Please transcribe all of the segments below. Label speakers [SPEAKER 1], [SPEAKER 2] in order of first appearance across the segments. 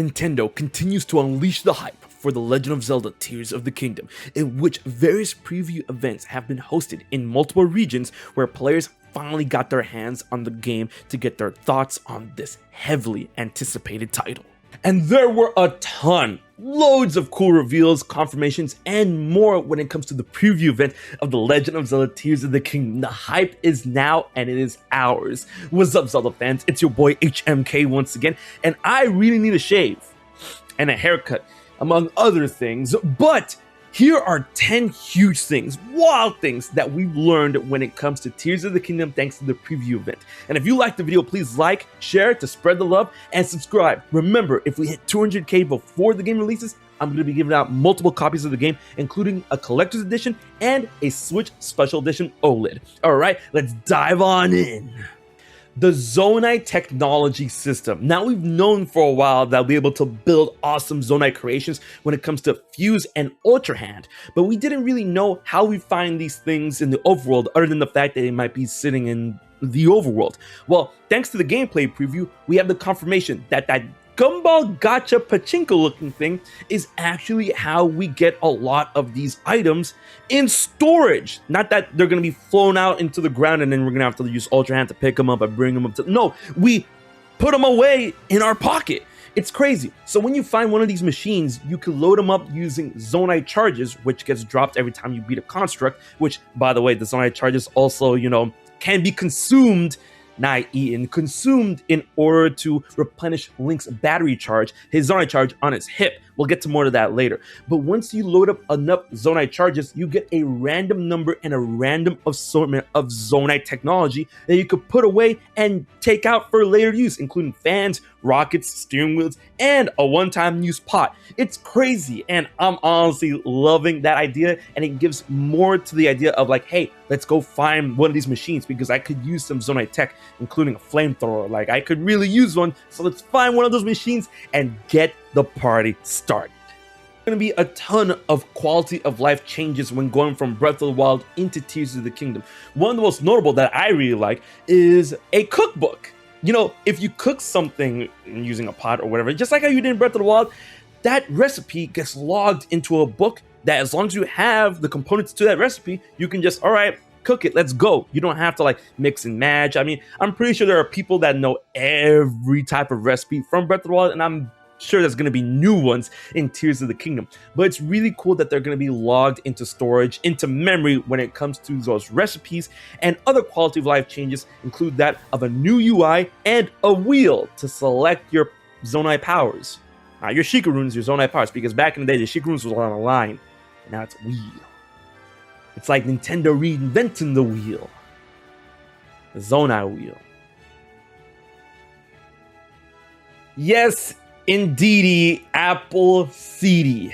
[SPEAKER 1] Nintendo continues to unleash the hype for The Legend of Zelda Tears of the Kingdom, in which various preview events have been hosted in multiple regions where players finally got their hands on the game to get their thoughts on this heavily anticipated title. And there were a ton, loads of cool reveals, confirmations, and more when it comes to the preview event of The Legend of Zelda Tears of the Kingdom. The hype is now, and it is ours. What's up, Zelda fans? It's your boy HMK once again, and I really need a shave and a haircut, among other things, but here are 10 huge things, wild things that we've learned when it comes to Tears of the Kingdom thanks to the preview event. And if you liked the video, please like, share to spread the love, and subscribe. Remember, if we hit 200k before the game releases, I'm going to be giving out multiple copies of the game, including a collector's edition and a Switch Special Edition OLED. Alright, let's dive on in. The Zonai Technology system. Now, we've known for a while that we'll be able to build awesome Zonai creations when it comes to Fuse and Ultra Hand, but we didn't really know how we find these things in the overworld other than the fact that they might be sitting in the overworld. Well, thanks to the gameplay preview, we have the confirmation that that gumball gotcha pachinko looking thing is actually how we get a lot of these items in storage. Not that they're going to be flown out into the ground and then we're going to have to use Ultra Hand to pick them up and bring them up to... No, we put them away in our pocket. It's crazy. So when you find one of these machines, you can load them up using Zonai charges, which gets dropped every time you beat a construct, which, by the way, the Zonai charges also, you know, can be consumed, not eaten, consumed in order to replenish Link's battery charge, his Zonai charge on his hip. We'll get to more of that later. But once you load up enough Zonai charges, you get a random number and a random assortment of Zonai technology that you could put away and take out for later use, including fans, rockets, steering wheels, and a one-time use pot. It's crazy, and I'm honestly loving that idea, and it gives more to the idea of like, hey, let's go find one of these machines because I could use some Zonai tech, including a flamethrower. Like, I could really use one, so let's find one of those machines and get the party started. There's going to be a ton of quality of life changes when going from Breath of the Wild into Tears of the Kingdom. One of the most notable that I really like is a cookbook. You know, if you cook something using a pot or whatever, just like how you did in Breath of the Wild, that recipe gets logged into a book that as long as you have the components to that recipe, you can just, all right, cook it, let's go. You don't have to like mix and match. I mean, I'm pretty sure there are people that know every type of recipe from Breath of the Wild, and I'm sure there's going to be new ones in Tears of the Kingdom. But it's really cool that they're going to be logged into storage, into memory when it comes to those recipes, and other quality of life changes include that of a new UI and a wheel to select your Zonai powers. Your Sheikah runes, your Zonai powers, because back in the day, the Sheikah runes was on a line, and now it's a wheel. It's like Nintendo reinventing the wheel. The Zonai wheel. Yes, indeedy, Apple Seedy.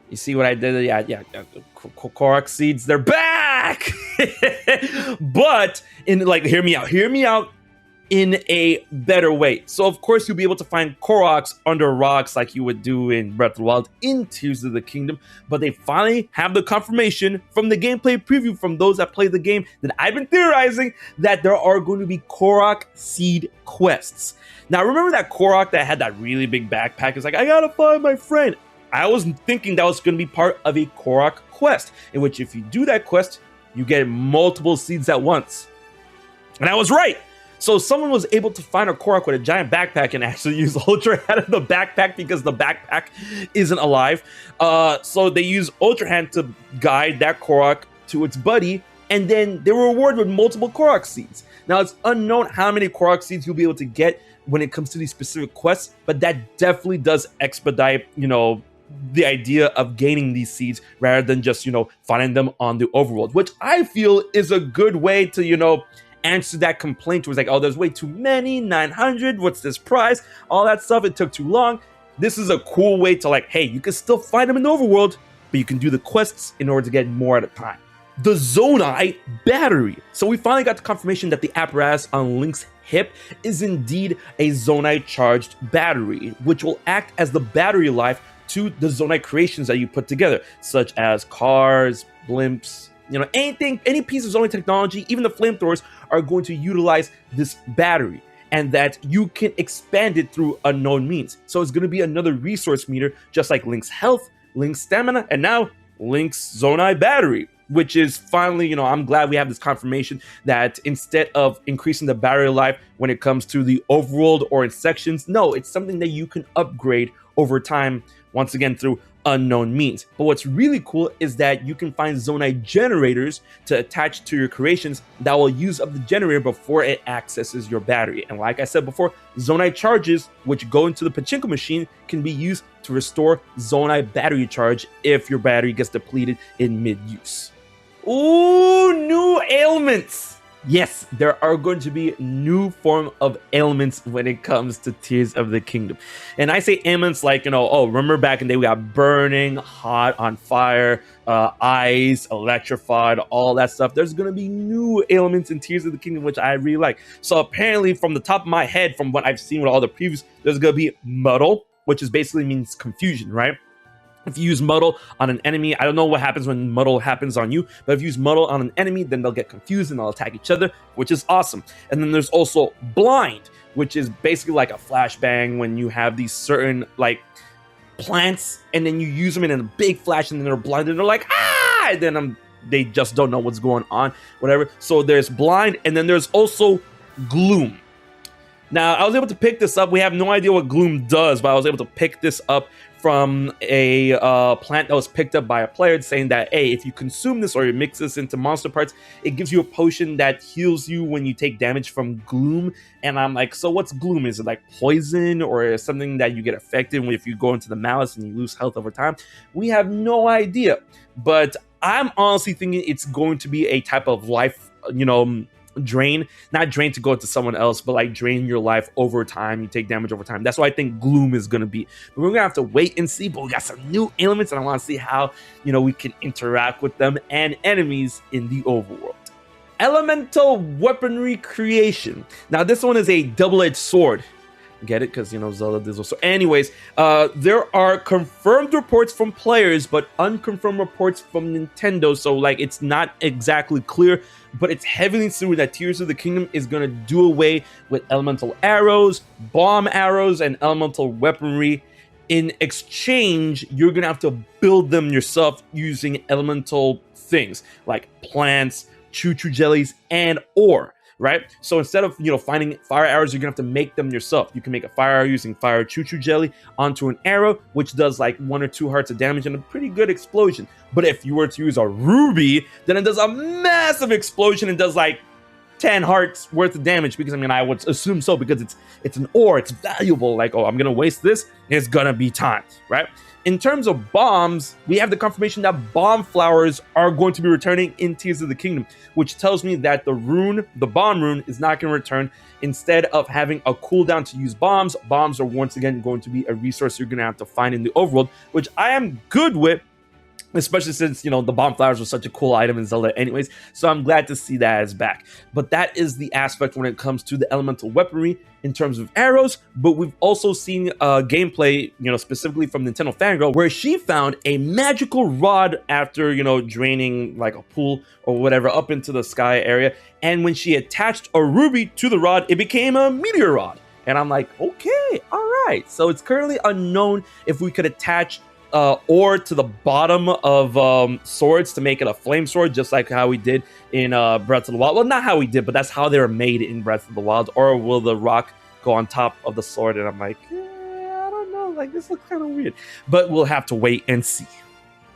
[SPEAKER 1] You see what I did? Yeah. Clorox Seeds, they're back! But, hear me out in a better way. So, of course, you'll be able to find Clorox under rocks like you would do in Breath of the Wild in Tears of the Kingdom, but they finally have the confirmation from the gameplay preview from those that play the game that I've been theorizing that there are going to be Clorox Seed quests. Now, remember that Clorox that had that really big backpack? It's like, I gotta find my friend. I was thinking that was going to be part of a Clorox quest, in which if you do that quest, you get multiple seeds at once. And I was right. So someone was able to find a Clorox with a giant backpack and actually use Ultra Hand in the backpack because the backpack isn't alive. So they use Ultra Hand to guide that Clorox to its buddy, and then they were rewarded with multiple Clorox Seeds. Now, it's unknown how many Clorox Seeds you'll be able to get when it comes to these specific quests, but that definitely does expedite, you know, the idea of gaining these seeds rather than just, you know, finding them on the overworld, which I feel is a good way to, you know, answer that complaint. It was like, oh, there's way too many, 900, what's this price? All that stuff, it took too long. This is a cool way to like, hey, you can still find them in the overworld, but you can do the quests in order to get more at a time. The Zonai Battery. So we finally got the confirmation that the apparatus on Link's hip is indeed a Zonai charged battery, which will act as the battery life to the Zonai creations that you put together, such as cars, blimps, you know, anything, any piece of Zonai technology, even the flamethrowers are going to utilize this battery. and that you can expand it through unknown means. So it's going to be another resource meter, just like Link's health, Link's stamina, and now Link's Zonai Battery, which is finally, I'm glad we have this confirmation that instead of increasing the battery life when it comes to the overworld or in sections, no, it's something that you can upgrade over time, once again, through unknown means. But what's really cool is that you can find Zonai generators to attach to your creations that will use up the generator before it accesses your battery. And like I said before, Zonai charges, which go into the pachinko machine, can be used to restore Zonai battery charge if your battery gets depleted in mid-use. Ooh, new ailments! Yes, there are going to be new form of ailments when it comes to Tears of the Kingdom. And I say ailments like, remember back in the day we got burning, hot, on fire, ice, electrified, all that stuff. There's going to be new ailments in Tears of the Kingdom, which I really like. So apparently from the top of my head, from what I've seen with all the previews, there's going to be muddle, which is basically means confusion, right? If you use muddle on an enemy, I don't know what happens when muddle happens on you, but if you use muddle on an enemy, then they'll get confused and they'll attack each other, which is awesome. And then there's also blind, which is basically like a flashbang when you have these certain like plants and then you use them in a big flash and then they're blind and they're like, ah, and then they just don't know what's going on, whatever. So there's blind, and then there's also gloom. Now, I was able to pick this up. We have no idea what gloom does, but I was able to pick this up from a plant that was picked up by a player saying that, hey, if you consume this or you mix this into monster parts, it gives you a potion that heals you when you take damage from gloom. And I'm like, so what's gloom? Is it like poison or something that you get affected if you go into the malice and you lose health over time? We have no idea. But I'm honestly thinking it's going to be a type of life, drain, not drain to go into someone else, but like drain your life over time. You take damage over time. That's what I think gloom is going to be. But we're going to have to wait and see. But we got some new ailments and I want to see how, we can interact with them and enemies in the overworld. Elemental weaponry creation. Now this one is a double-edged sword. Get it? Because, Zelda does also. Anyways, there are confirmed reports from players, but unconfirmed reports from Nintendo. So, it's not exactly clear, but it's heavily assumed that Tears of the Kingdom is going to do away with elemental arrows, bomb arrows, and elemental weaponry. In exchange, you're going to have to build them yourself using elemental things like plants, choo-choo jellies, and ore. Right? So instead of, finding fire arrows, you're going to have to make them yourself. You can make a fire arrow using fire choo-choo jelly onto an arrow, which does like 1 or 2 hearts of damage and a pretty good explosion. But if you were to use a ruby, then it does a massive explosion and does like 10 hearts worth of damage, because I would assume so, because it's an ore, it's valuable. Like, oh, I'm going to waste this, it's going to be time, right? In terms of bombs, we have the confirmation that bomb flowers are going to be returning in Tears of the Kingdom, which tells me that the bomb rune, is not going to return. Instead of having a cooldown to use bombs are once again going to be a resource you're going to have to find in the overworld, which I am good with, especially since, the bomb flowers were such a cool item in Zelda anyways. So I'm glad to see that is back. But that is the aspect when it comes to the elemental weaponry in terms of arrows. But we've also seen gameplay, specifically from Nintendo Fangirl, where she found a magical rod after, draining like a pool or whatever up into the sky area. And when she attached a ruby to the rod, it became a meteor rod. And I'm like, okay, all right. So it's currently unknown if we could attach ore to the bottom of swords to make it a flame sword, just like how we did in Breath of the Wild. Well, not how we did, but that's how they were made in Breath of the Wild. Or will the rock go on top of the sword? And I'm like, I don't know. Like, this looks kind of weird. But we'll have to wait and see.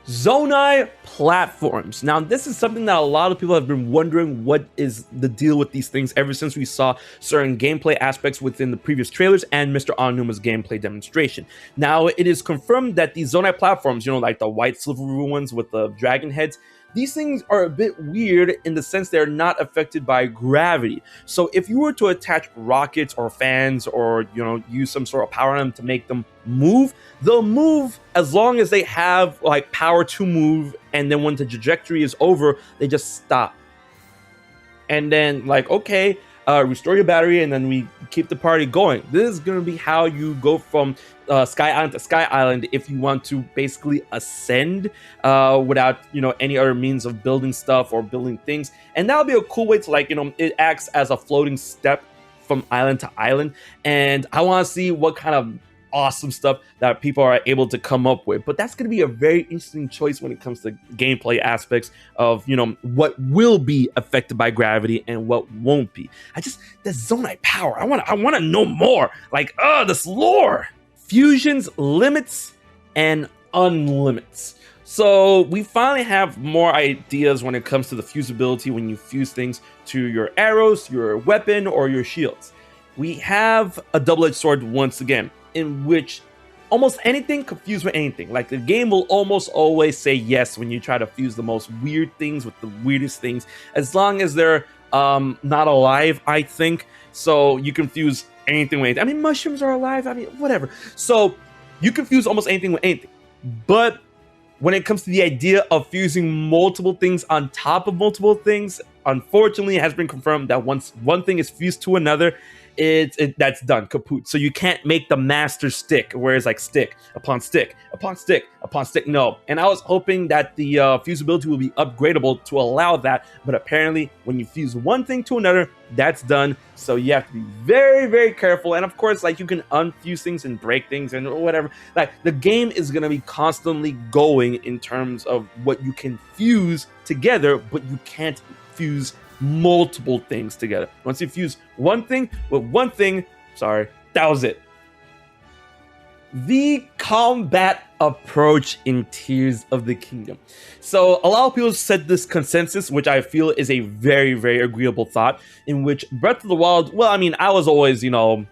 [SPEAKER 1] Zonai Platforms. Now, this is something that a lot of people have been wondering, what is the deal with these things, ever since we saw certain gameplay aspects within the previous trailers and Mr. Onuma's gameplay demonstration. Now, it is confirmed that these Zonai Platforms, like the white silver ones with the dragon heads, these things are a bit weird in the sense they're not affected by gravity. So if you were to attach rockets or fans or, use some sort of power on them to make them move, they'll move as long as they have like power to move. And then when the trajectory is over, they just stop. And then okay, restore your battery, and then we keep the party going. This is going to be how you go from Sky Island to Sky Island if you want to basically ascend without, any other means of building stuff or building things. And that'll be a cool way to it acts as a floating step from island to island, and I want to see what kind of awesome stuff that people are able to come up with. But that's going to be a very interesting choice when it comes to gameplay aspects of, you know, what will be affected by gravity and what won't be. The Zonai power, I want to know more. Like, this lore, fusions, limits, and unlimits. So we finally have more ideas when it comes to the fusibility when you fuse things to your arrows, your weapon, or your shields. We have a double-edged sword once again, in which almost anything can fuse with anything. Like, the game will almost always say yes when you try to fuse the most weird things with the weirdest things, as long as they're not alive, I think. So you can fuse anything with anything. I mean, mushrooms are alive, I mean, whatever. So you can fuse almost anything with anything. But when it comes to the idea of fusing multiple things on top of multiple things, unfortunately, it has been confirmed that once one thing is fused to another, that's done, kaput. So you can't make the master stick, where it's like stick upon stick upon stick upon stick. No. And I was hoping that the fusibility will be upgradable to allow that, but apparently when you fuse one thing to another, that's done. So you have to be very, very careful. And of course, like, you can unfuse things and break things and whatever. Like, the game is going to be constantly going in terms of what you can fuse together, but you can't fuse multiple things together. Once you fuse one thing with one thing, sorry, that was it. The combat approach in Tears of the Kingdom. So a lot of people said this consensus, which I feel is a very, very agreeable thought, in which Breath of the Wild, well, I mean, I was always, you know,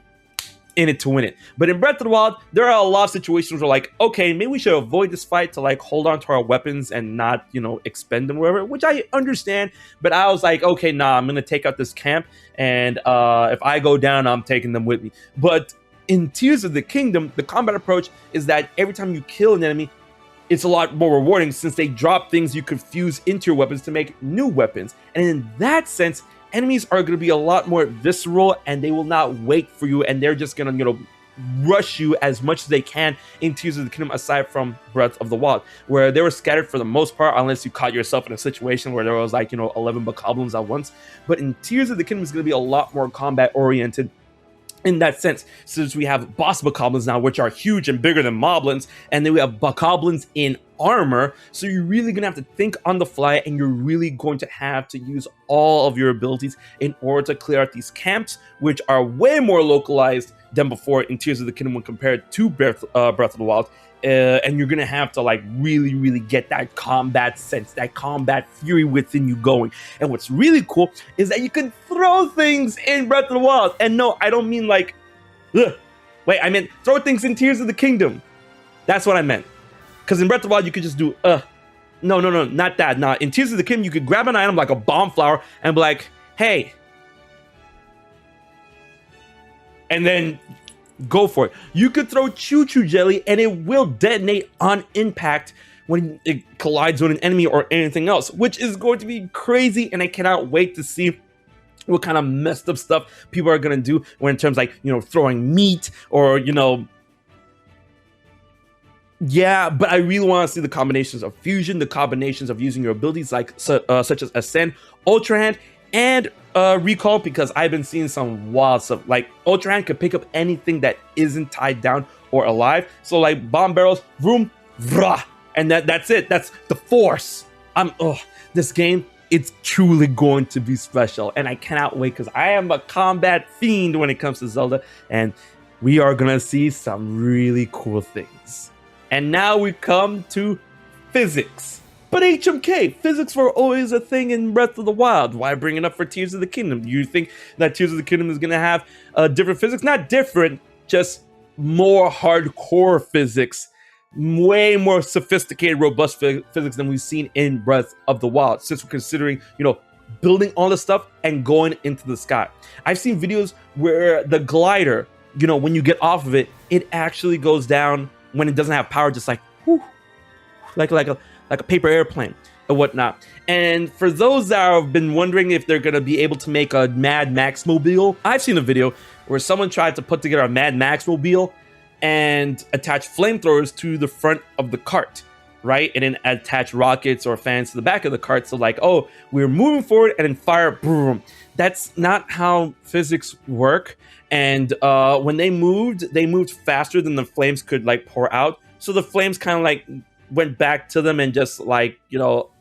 [SPEAKER 1] in it to win it. But in Breath of the Wild, there are a lot of situations where, like, okay, maybe we should avoid this fight to, like, hold on to our weapons and not, you know, expend them or whatever, which I understand. But I was like, okay, nah, I'm going to take out this camp, and if I go down, I'm taking them with me. But in Tears of the Kingdom, the combat approach is that every time you kill an enemy, it's a lot more rewarding, since they drop things you can fuse into your weapons to make new weapons. And in that sense, enemies are going to be a lot more visceral, and they will not wait for you, and they're just going to, you know, rush you as much as they can in Tears of the Kingdom, aside from Breath of the Wild, where they were scattered for the most part, unless you caught yourself in a situation where there was, like, you know, 11 bokoblins at once. But in Tears of the Kingdom, it's going to be a lot more combat oriented in that sense, since we have boss bokoblins now, which are huge and bigger than moblins, and then we have bokoblins in armor. So you're really gonna have to think on the fly, and you're really going to have to use all of your abilities in order to clear out these camps, which are way more localized than before in Tears of the Kingdom when compared to Breath of the Wild. And you're gonna have to, like, really get that combat sense, that combat fury within you going. And what's really cool is that you can throw things in Breath of the Wild. And no, I don't mean like, wait, I meant throw things in Tears of the Kingdom. That's what I meant. Because in Breath of the Wild, you could just do, no, not that. Nah, in Tears of the Kingdom, you could grab an item like a bomb flower and be like, hey, and then go for it. You could throw choo-choo jelly, and it will detonate on impact when it collides with an enemy or anything else, which is going to be crazy, and I cannot wait to see what kind of messed up stuff people are going to do when, in terms, like, you know, throwing meat or, you know, yeah. But I really want to see the combinations of fusion, the combinations of using your abilities like such as Ascend, Ultra Hand, and Recall, because I've been seeing some wild stuff. Like, Ultra Hand can pick up anything that isn't tied down or alive. So, like, bomb barrels, vroom, vrah, and that's it. That's the force. This game, it's truly going to be special, and I cannot wait, because I am a combat fiend when it comes to Zelda, and we are gonna see some really cool things. And now we come to physics. But HMK, physics were always a thing in Breath of the Wild. Why bring it up for Tears of the Kingdom? Do you think that Tears of the Kingdom is going to have different physics? Not different, just more hardcore physics. Way more sophisticated, robust physics than we've seen in Breath of the Wild, since we're considering, you know, building all this stuff and going into the sky. I've seen videos where the glider, you know, when you get off of it, it actually goes down when it doesn't have power, just like, whoo, like a paper airplane and whatnot. And for those that have been wondering if they're going to be able to make a Mad Max mobile, I've seen a video where someone tried to put together a Mad Max mobile and attach flamethrowers to the front of the cart. right? And then attach rockets or fans to the back of the cart. So like, oh, we're moving forward and then fire, boom. That's not how physics work. And when they moved faster than the flames could like pour out. So the flames kind of like went back to them and just like, you know,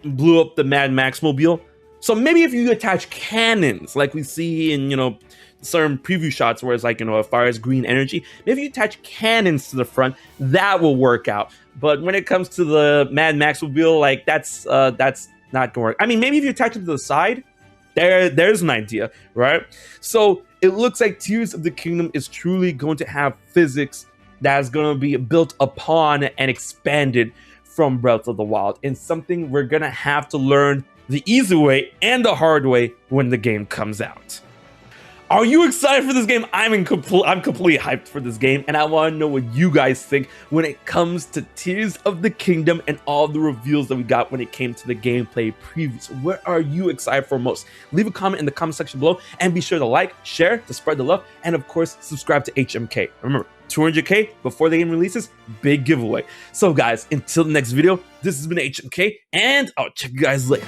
[SPEAKER 1] blew up the Mad Max mobile. So maybe if you attach cannons, like we see in, you know, certain preview shots where it's like, you know, it fires green energy, maybe you attach cannons to the front, that will work out. But when it comes to the Mad Max mobile, like that's not gonna work. I mean, maybe if you attach it to the side, there's an idea, right? So it looks like Tears of the Kingdom is truly going to have physics that's going to be built upon and expanded from Breath of the Wild, and something we're going to have to learn the easy way and the hard way when the game comes out. Are you excited for this game? I'm completely hyped for this game, and I want to know what you guys think when it comes to Tears of the Kingdom and all the reveals that we got when it came to the gameplay previews. What are you excited for most? Leave a comment in the comment section below, and be sure to like, share, to spread the love, and of course, subscribe to HMK. Remember, 200K before the game releases, big giveaway. So guys, until the next video, this has been HMK, and I'll check you guys later.